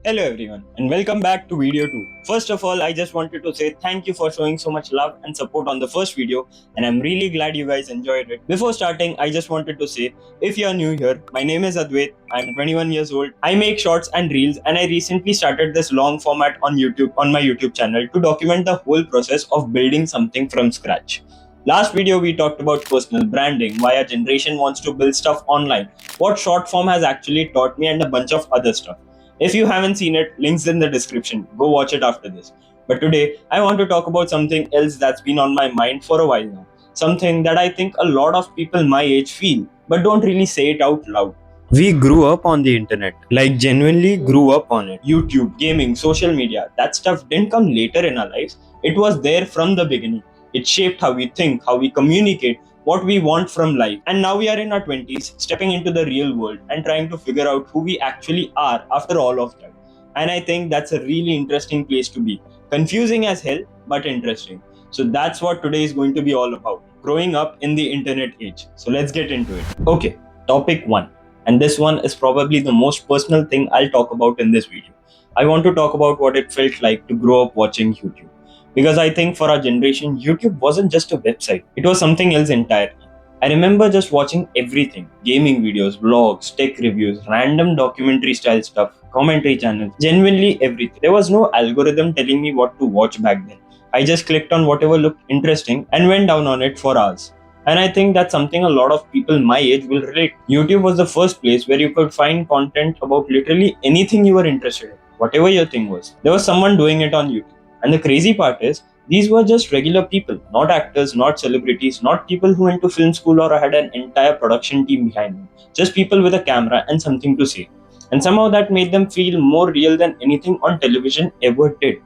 Hello everyone and welcome back to video 2. First of all, I just wanted to say thank you for showing so much love and support on the first video and I'm really glad you guys enjoyed it. Before starting, I just wanted to say if you are new here, my name is Advait, I'm 21 years old. I make shorts and reels and I recently started this long format on my YouTube channel to document the whole process of building something from scratch. Last video we talked about personal branding, why our generation wants to build stuff online, what short form has actually taught me and a bunch of other stuff. If you haven't seen it, links in the description. Go watch it after this. But today, I want to talk about something else that's been on my mind for a while now. Something that I think a lot of people my age feel, but don't really say it out loud. We grew up on the internet, like genuinely grew up on it. YouTube, gaming, social media, that stuff didn't come later in our lives. It was there from the beginning. It shaped how we think, how we communicate, what we want from life. And now we are in our 20s, stepping into the real world and trying to figure out who we actually are after all of that. And I think that's a really interesting place to be. Confusing as hell, but interesting. So that's what today is going to be all about. Growing up in the internet age. So let's get into it. Okay, topic 1. And this one is probably the most personal thing I'll talk about in this video. I want to talk about what it felt like to grow up watching YouTube. Because I think for our generation, YouTube wasn't just a website, it was something else entirely. I remember just watching everything: gaming videos, vlogs, tech reviews, random documentary style stuff, commentary channels, genuinely everything. There was no algorithm telling me what to watch back then. I just clicked on whatever looked interesting and went down on it for hours. And I think that's something a lot of people my age will relate. YouTube was the first place where you could find content about literally anything you were interested in, whatever your thing was. There was someone doing it on YouTube. And the crazy part is, these were just regular people, not actors, not celebrities, not people who went to film school or had an entire production team behind them. Just people with a camera and something to say. And somehow that made them feel more real than anything on television ever did.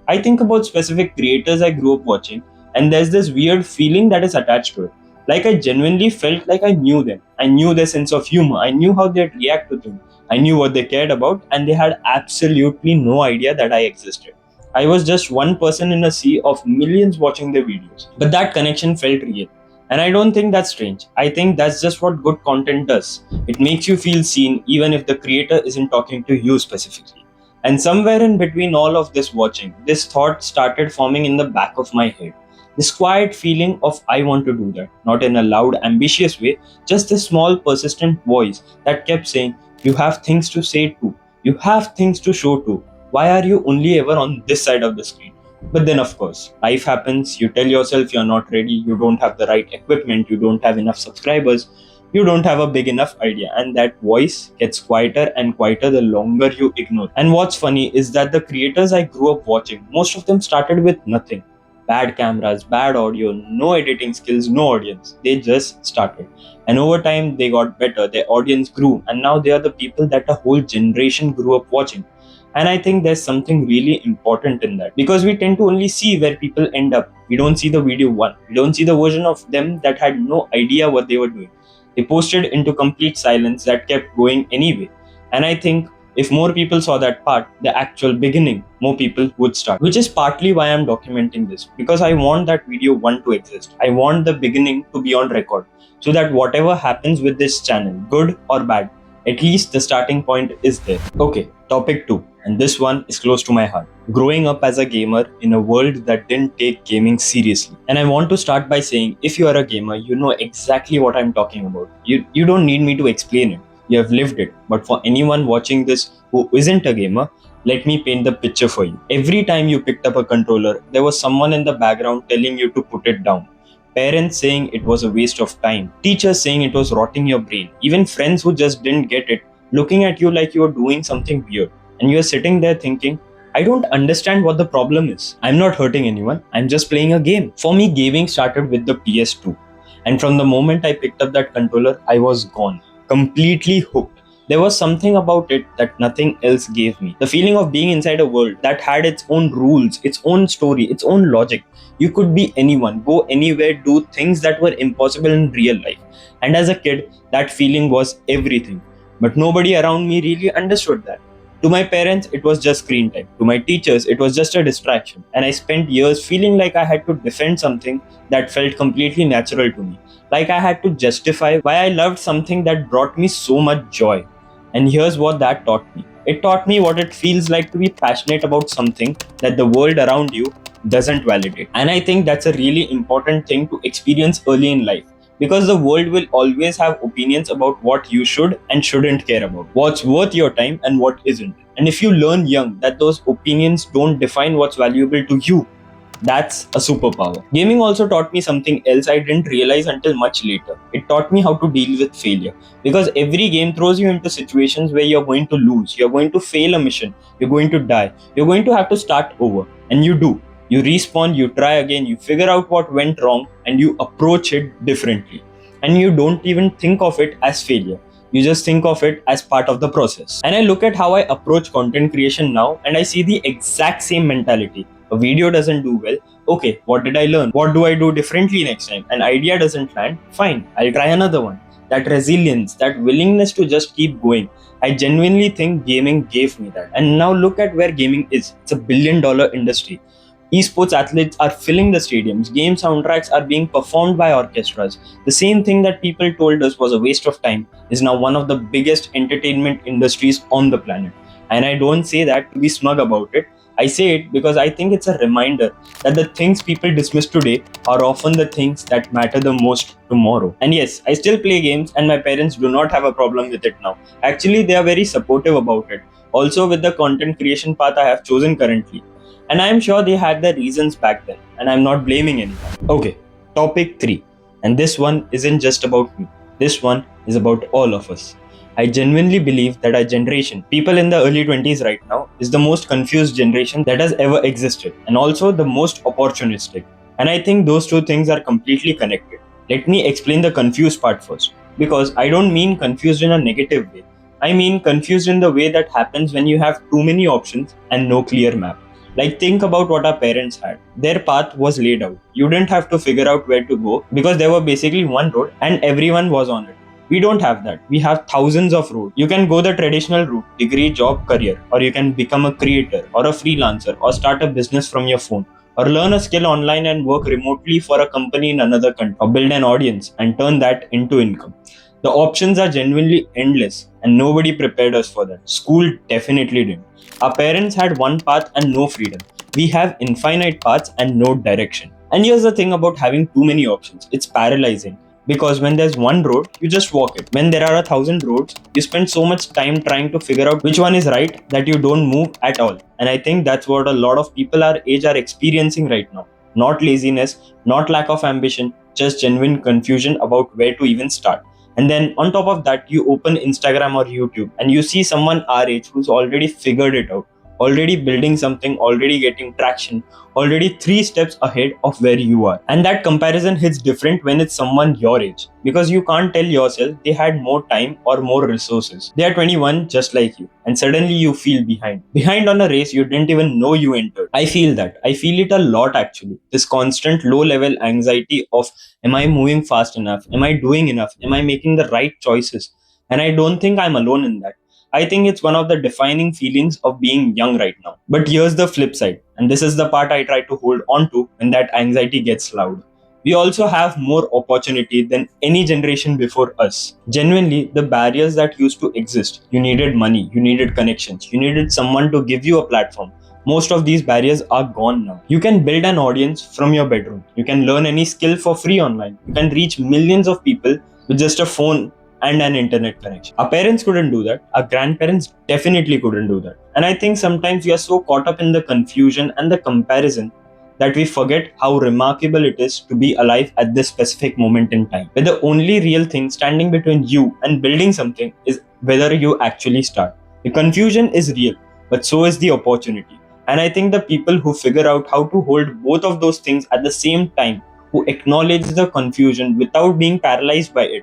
I think about specific creators I grew up watching, and there's this weird feeling that is attached to it. Like I genuinely felt like I knew them. I knew their sense of humor. I knew how they'd react to things. I knew what they cared about, and they had absolutely no idea that I existed. I was just one person in a sea of millions watching their videos. But that connection felt real. And I don't think that's strange. I think that's just what good content does. It makes you feel seen even if the creator isn't talking to you specifically. And somewhere in between all of this watching, this thought started forming in the back of my head. This quiet feeling of I want to do that. Not in a loud, ambitious way, just a small, persistent voice that kept saying, "You have things to say too. You have things to show too. Why are you only ever on this side of the screen?" But then, of course, life happens. You tell yourself you're not ready, you don't have the right equipment, you don't have enough subscribers, you don't have a big enough idea, and that voice gets quieter and quieter the longer you ignore. And what's funny is that the creators I grew up watching, most of them started with nothing: bad cameras, bad audio, no editing skills, no audience. They just started. And over time, they got better, their audience grew, and now they are the people that a whole generation grew up watching. And I think there's something really important in that because we tend to only see where people end up. We don't see the video one. We don't see the version of them that had no idea what they were doing. They posted into complete silence that kept going anyway. And I think if more people saw that part, the actual beginning, more people would start. Which is partly why I'm documenting this, because I want that video one to exist. I want the beginning to be on record so that whatever happens with this channel, good or bad, at least the starting point is there. Okay, topic 2. And this one is close to my heart. Growing up as a gamer in a world that didn't take gaming seriously. And I want to start by saying, if you are a gamer, you know exactly what I'm talking about. You don't need me to explain it. You have lived it. But for anyone watching this who isn't a gamer, let me paint the picture for you. Every time you picked up a controller, there was someone in the background telling you to put it down. Parents saying it was a waste of time. Teachers saying it was rotting your brain. Even friends who just didn't get it, looking at you like you were doing something weird. And you're sitting there thinking, I don't understand what the problem is. I'm not hurting anyone. I'm just playing a game. For me, gaming started with the PS2. And from the moment I picked up that controller, I was gone. Completely hooked. There was something about it that nothing else gave me. The feeling of being inside a world that had its own rules, its own story, its own logic. You could be anyone, go anywhere, do things that were impossible in real life. And as a kid, that feeling was everything. But nobody around me really understood that. To my parents, it was just screen time. To my teachers, it was just a distraction. And I spent years feeling like I had to defend something that felt completely natural to me. Like I had to justify why I loved something that brought me so much joy. And here's what that taught me. It taught me what it feels like to be passionate about something that the world around you doesn't validate. And I think that's a really important thing to experience early in life, because the world will always have opinions about what you should and shouldn't care about, what's worth your time and what isn't. And if you learn young that those opinions don't define what's valuable to you, that's a superpower. Gaming also taught me something else I didn't realize until much later. It taught me how to deal with failure. Because every game throws you into situations where you're going to lose, you're going to fail a mission, you're going to die, you're going to have to start over. And you do. You respawn, you try again, you figure out what went wrong, and you approach it differently. And you don't even think of it as failure. You just think of it as part of the process. And I look at how I approach content creation now, and I see the exact same mentality. A video doesn't do well. Okay, what did I learn? What do I do differently next time? An idea doesn't land. Fine, I'll try another one. That resilience, that willingness to just keep going. I genuinely think gaming gave me that. And now look at where gaming is. It's $1 billion industry. Esports athletes are filling the stadiums. Game soundtracks are being performed by orchestras. The same thing that people told us was a waste of time is now one of the biggest entertainment industries on the planet. And I don't say that to be smug about it. I say it because I think it's a reminder that the things people dismiss today are often the things that matter the most tomorrow. And yes, I still play games and my parents do not have a problem with it now. Actually, they are very supportive about it. Also, with the content creation path I have chosen currently. And I am sure they had their reasons back then, and I'm not blaming anyone. Okay, topic 3. And this one isn't just about me, this one is about all of us. I genuinely believe that our generation, people in the early 20s right now, is the most confused generation that has ever existed, and also the most opportunistic. And I think those two things are completely connected. Let me explain the confused part first, because I don't mean confused in a negative way. I mean confused in the way that happens when you have too many options and no clear map. Like, think about what our parents had. Their path was laid out. You didn't have to figure out where to go because there were basically one road and everyone was on it. We don't have that. We have thousands of routes. You can go the traditional route, degree, job, career, or you can become a creator or a freelancer or start a business from your phone, or learn a skill online and work remotely for a company in another country, or build an audience and turn that into income. The options are genuinely endless and nobody prepared us for that. School definitely didn't. Our parents had one path and no freedom. We have infinite paths and no direction. And here's the thing about having too many options, it's paralyzing. Because when there's one road, you just walk it. When there are 1,000 roads, you spend so much time trying to figure out which one is right that you don't move at all. And I think that's what a lot of people our age are experiencing right now. Not laziness, not lack of ambition, just genuine confusion about where to even start. And then on top of that, you open Instagram or YouTube and you see someone our age who's already figured it out, already building something, already getting traction, already 3 steps ahead of where you are. And that comparison hits different when it's someone your age, because you can't tell yourself they had more time or more resources. They are 21 just like you, and suddenly you feel behind. Behind on a race you didn't even know you entered. I feel that. I feel it a lot actually. This constant low level anxiety of, am I moving fast enough? Am I doing enough? Am I making the right choices? And I don't think I'm alone in that. I think it's one of the defining feelings of being young right now. But here's the flip side, and this is the part I try to hold on to when that anxiety gets loud. We also have more opportunity than any generation before us. Genuinely, the barriers that used to exist, you needed money, you needed connections, you needed someone to give you a platform. Most of these barriers are gone now. You can build an audience from your bedroom. You can learn any skill for free online. You can reach millions of people with just a phone and an internet connection. Our parents couldn't do that. Our grandparents definitely couldn't do that. And I think sometimes we are so caught up in the confusion and the comparison that we forget how remarkable it is to be alive at this specific moment in time, where the only real thing standing between you and building something is whether you actually start. The confusion is real, but so is the opportunity. And I think the people who figure out how to hold both of those things at the same time, who acknowledge the confusion without being paralyzed by it,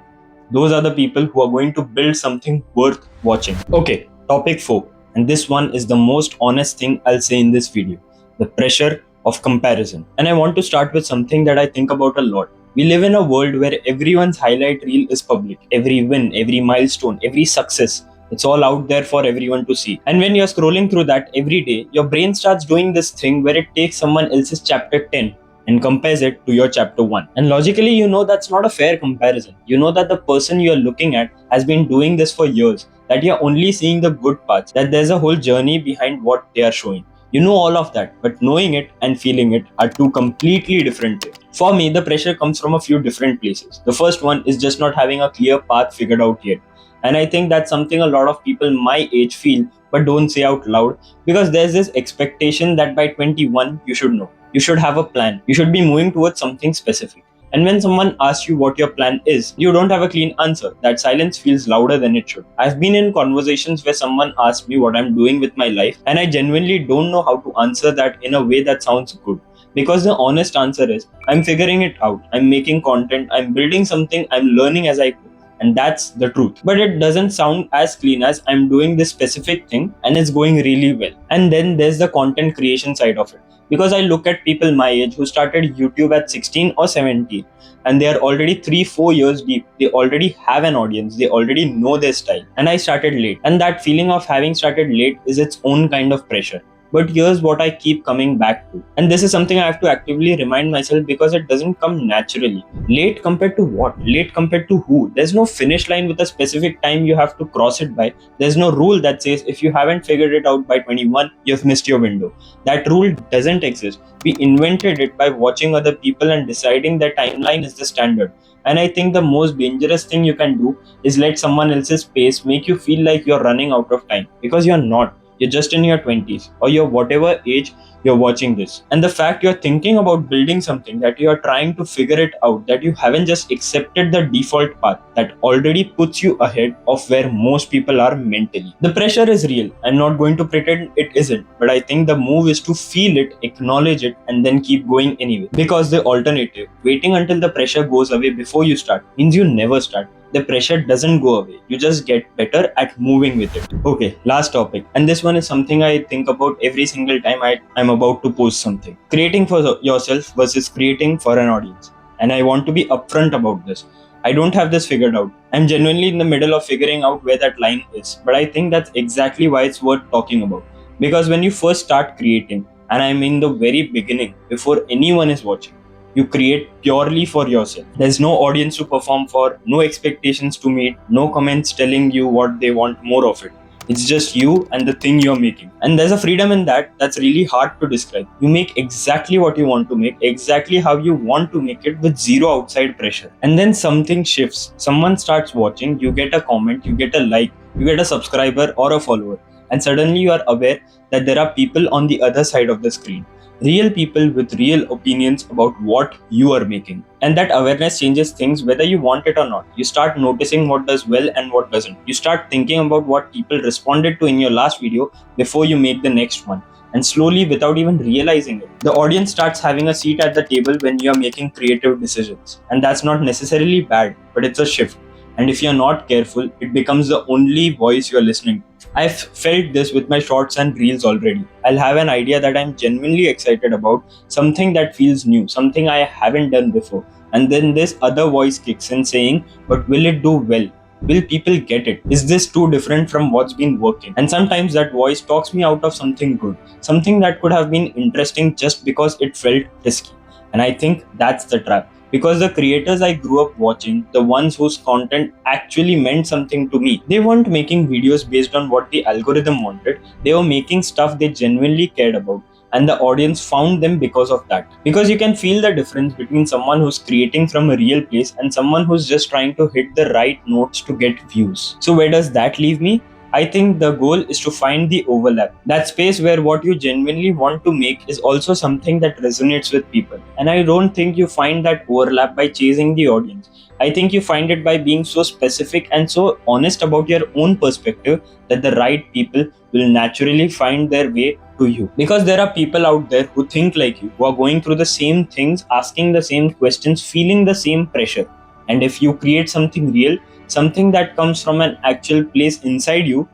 those are the people who are going to build something worth watching. Okay, topic 4. And this one is the most honest thing I'll say in this video, the pressure of comparison. And I want to start with something that I think about a lot. We live in a world where everyone's highlight reel is public. Every win, every milestone, every success, it's all out there for everyone to see. And when you're scrolling through that every day, your brain starts doing this thing where it takes someone else's chapter 10 and compares it to your chapter 1. And logically, you know that's not a fair comparison. You know that the person you're looking at has been doing this for years. that you're only seeing the good parts, that there's a whole journey behind what they are showing. You know all of that, but knowing it and feeling it are two completely different things. For me, the pressure comes from a few different places. The first one is just not having a clear path figured out yet. And I think that's something a lot of people my age feel but don't say out loud, because there's this expectation that by 21 you should know. You should have a plan. You should be moving towards something specific. And when someone asks you what your plan is, you don't have a clean answer. That silence feels louder than it should. I've been in conversations where someone asks me what I'm doing with my life, and I genuinely don't know how to answer that in a way that sounds good. Because the honest answer is, I'm figuring it out. I'm making content, I'm building something, I'm learning as I go. And that's the truth. But it doesn't sound as clean as I'm doing this specific thing and it's going really well. And then there's the content creation side of it. Because I look at people my age who started YouTube at 16 or 17, and they are already 3-4 years deep. They already have an audience, they already know their style. And I started late. And that feeling of having started late is its own kind of pressure. But here's what I keep coming back to. And this is something I have to actively remind myself, because it doesn't come naturally. Late compared to what? Late compared to who? There's no finish line with a specific time you have to cross it by. There's no rule that says if you haven't figured it out by 21, you've missed your window. That rule doesn't exist. We invented it by watching other people and deciding that timeline is the standard. And I think the most dangerous thing you can do is let someone else's pace make you feel like you're running out of time, because you're not. You're just in your 20s, or you're whatever age you're watching this. And the fact you're thinking about building something, that you're trying to figure it out, that you haven't just accepted the default path, that already puts you ahead of where most people are mentally. The pressure is real. I'm not going to pretend it isn't, but I think the move is to feel it, acknowledge it, and then keep going anyway. Because the alternative, waiting until the pressure goes away before you start, means you never start. The pressure doesn't go away. You just get better at moving with it. Okay, last topic. And this one is something I think about every single time I'm about to post something. Creating for yourself versus creating for an audience. And I want to be upfront about this. I don't have this figured out. I'm genuinely in the middle of figuring out where that line is. But I think that's exactly why it's worth talking about. Because when you first start creating, and I mean the very beginning, before anyone is watching, you create purely for yourself. There's no audience to perform for, no expectations to meet, no comments telling you what they want more of it. It's just you and the thing you're making. And there's a freedom in that that's really hard to describe. You make exactly what you want to make, exactly how you want to make it, with zero outside pressure. And then something shifts. Someone starts watching, you get a comment, you get a like, you get a subscriber or a follower. And suddenly you are aware that there are people on the other side of the screen. Real people with real opinions about what you are making. And that awareness changes things whether you want it or not. You start noticing what does well and what doesn't. You start thinking about what people responded to in your last video before you make the next one. And slowly, without even realizing it, the audience starts having a seat at the table when you are making creative decisions. And that's not necessarily bad, but it's a shift. And if you're not careful, it becomes the only voice you're listening to. I've felt this with my shorts and reels already. I'll have an idea that I'm genuinely excited about, something that feels new, something I haven't done before. And then this other voice kicks in saying, but will it do well? Will people get it? Is this too different from what's been working? And sometimes that voice talks me out of something good, something that could have been interesting just because it felt risky. And I think that's the trap. Because the creators I grew up watching, the ones whose content actually meant something to me, they weren't making videos based on what the algorithm wanted. They were making stuff they genuinely cared about. And the audience found them because of that. Because you can feel the difference between someone who's creating from a real place and someone who's just trying to hit the right notes to get views. So where does that leave me? I think the goal is to find the overlap. That space where what you genuinely want to make is also something that resonates with people. And I don't think you find that overlap by chasing the audience. I think you find it by being so specific and so honest about your own perspective that the right people will naturally find their way to you. Because there are people out there who think like you, who are going through the same things, asking the same questions, feeling the same pressure. And if you create something real, something that comes from an actual place inside you,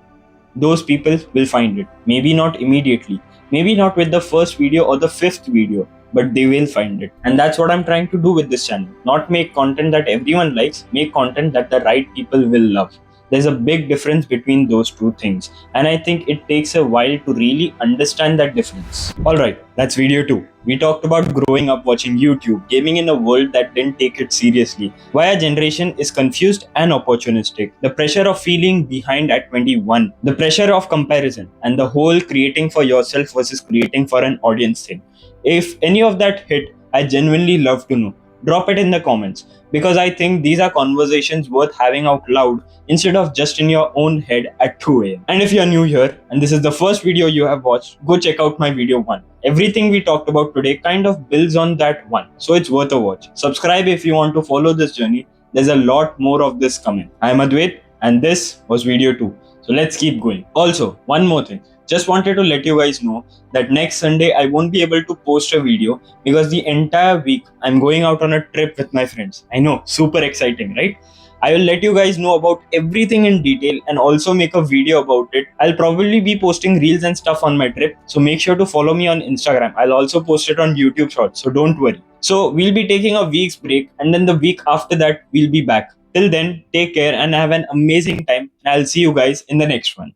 those people will find it. Maybe not immediately, maybe not with the first video or the fifth video, but they will find it. And that's what I'm trying to do with this channel. Not make content that everyone likes, make content that the right people will love. There's a big difference between those two things, and I think it takes a while to really understand that difference. Alright, that's video 2. We talked about growing up watching YouTube, gaming in a world that didn't take it seriously, why our generation is confused and opportunistic, the pressure of feeling behind at 21, the pressure of comparison, and the whole creating for yourself versus creating for an audience thing. If any of that hit, I genuinely love to know. Drop it in the comments, because I think these are conversations worth having out loud instead of just in your own head at 2 a.m. And if you're new here and this is the first video you have watched, go check out my video 1. Everything we talked about today kind of builds on that one, so it's worth a watch. Subscribe if you want to follow this journey. There's a lot more of this coming. I am Advait, and this was video 2. So let's keep going. Also, one more thing. Just wanted to let you guys know that next Sunday I won't be able to post a video because the entire week I'm going out on a trip with my friends. I know, super exciting, right? I will let you guys know about everything in detail and also make a video about it. I'll probably be posting reels and stuff on my trip, so make sure to follow me on Instagram. I'll also post it on YouTube Shorts, so don't worry. So we'll be taking a week's break, and then the week after that we'll be back. Till then, take care and have an amazing time. I'll see you guys in the next one.